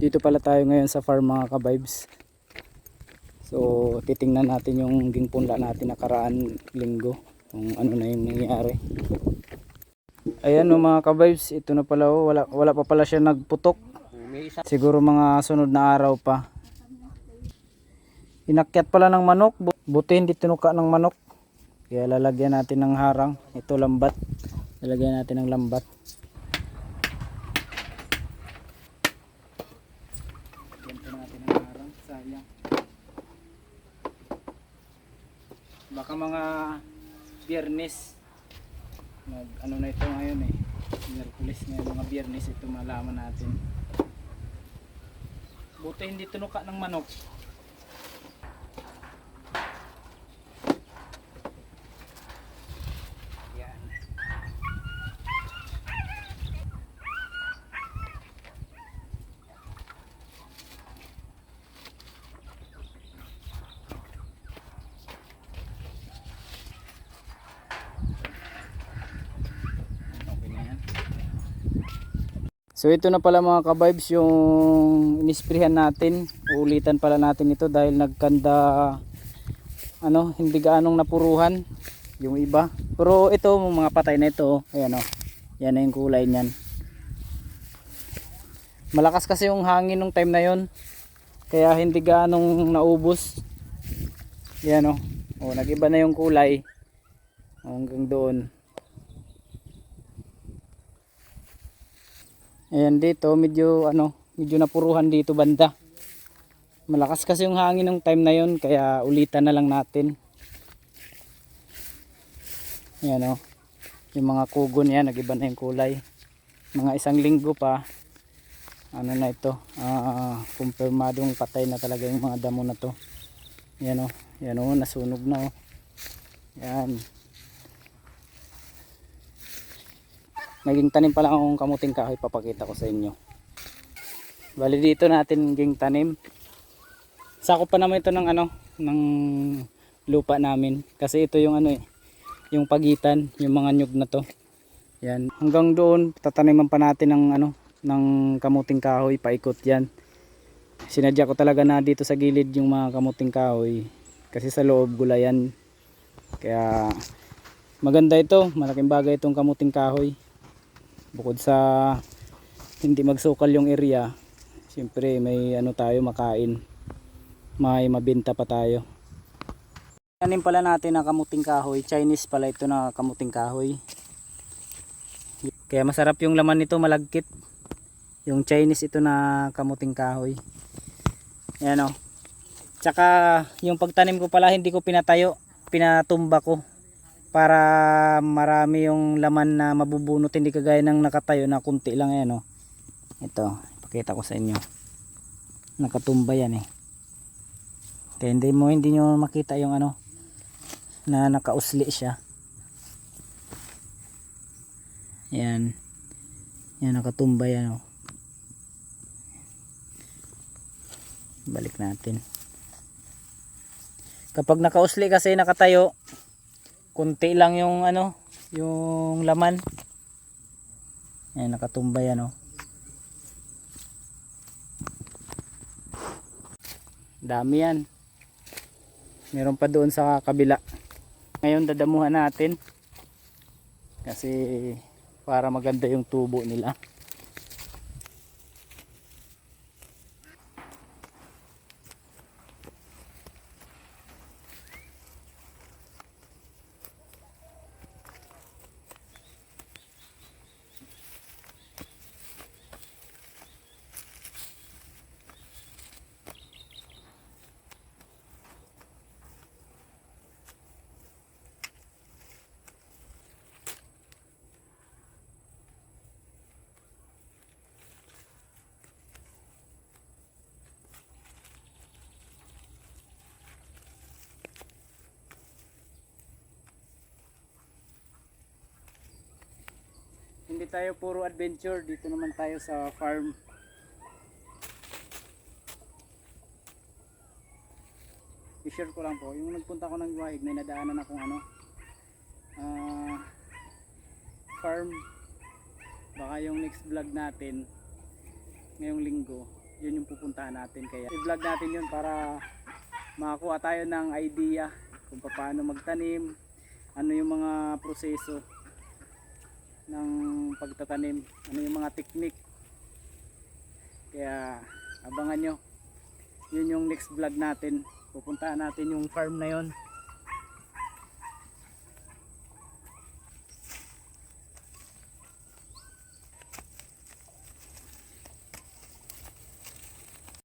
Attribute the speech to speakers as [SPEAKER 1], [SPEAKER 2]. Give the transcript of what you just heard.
[SPEAKER 1] Dito pala tayo ngayon sa farm mga ka-vibes. So titingnan natin yung ging punla natin nakaraan linggo, kung ano na yung nangyari. Ayan o mga ka-vibes, ito na pala o, wala pa pala siya nagputok. Siguro mga sunod na araw pa. Inakyat pala ng manok, buti hindi tinuka ng manok. Kaya lalagyan natin ng harang. Ito lambat, lalagyan natin ng lambat. Baka mga Biyernes ano na ito ngayon Miyerkules ngayon, mga Biyernes ito malaman natin. Buti hindi tinuka ng manok. Yan. So ito na pala mga ka-vibes yung inisprehan natin. Uulitan pala natin ito dahil nagkanda hindi gaanong napuruhan yung iba. Pero ito mga patay na ito, ayan o. Yan na yung kulay niyan. Malakas kasi yung hangin nung time na yon, kaya hindi gaanong naubos. Yan o. O nag-iba na yung kulay hanggang doon. Ayan dito medyo medyo napuruhan dito banda. Malakas kasi yung hangin ng time na yon, kaya ulitan na lang natin. Ayan o. Yung mga kugon yan, nagiba na yung kulay. Mga isang linggo pa na ito, kumpirmadong patay na talaga yung mga damo na to. Ayan o. Ayan o, nasunog na o. Ayan. Naging tanim pala akong kamuting kahoy, papakita ko sa inyo. Bali dito natin ging tanim. Sakop pa naman ito ng ng lupa namin, kasi ito yung yung pagitan, yung mga nyug na to. Yan, hanggang doon tataniman pa natin ng ng kamuting kahoy, paikot yan. Sinadya ko talaga na dito sa gilid yung mga kamuting kahoy, kasi sa loob gulayan. Kaya maganda ito, malaking bagay itong kamuting kahoy. Bukod sa hindi magsukal yung area, siyempre may tayo makain, may mabenta pa tayo. Tanim pala natin na kamuting kahoy, Chinese pala ito na kamuting kahoy. Kaya masarap yung laman nito, malagkit. Yung Chinese ito na kamuting kahoy. Ayan o. Tsaka yung pagtanim ko pala hindi ko pinatayo, pinatumba ko, para marami yung laman na mabubunot, hindi kagaya ng nakatayo na kunti lang. Ayan o. Ito, pakita ko sa inyo. Nakatumba yan kaya hindi nyo makita yung na nakausli siya. Yan. Yan, nakatumba yan o. Balik natin. Kapag nakausli kasi nakatayo, kunti lang yung yung laman. Yan, nakatumba yan o. Dami yan. Meron pa doon sa kabila. Ngayon dadamuhan natin, kasi para maganda yung tubo nila. Hindi tayo puro adventure, dito naman tayo sa farm. I-share ko lang po, yung nagpunta ko ng Guaig, may nadaanan akong farm. Baka yung next vlog natin ngayong linggo yun yung pupuntahan natin. Kaya i-vlog natin yun para makakuha tayo ng idea kung paano magtanim, ano yung mga proseso ng pagtatanim, ano yung mga technique. Kaya abangan nyo, yun yung next vlog natin. Pupuntahan natin yung farm na yon.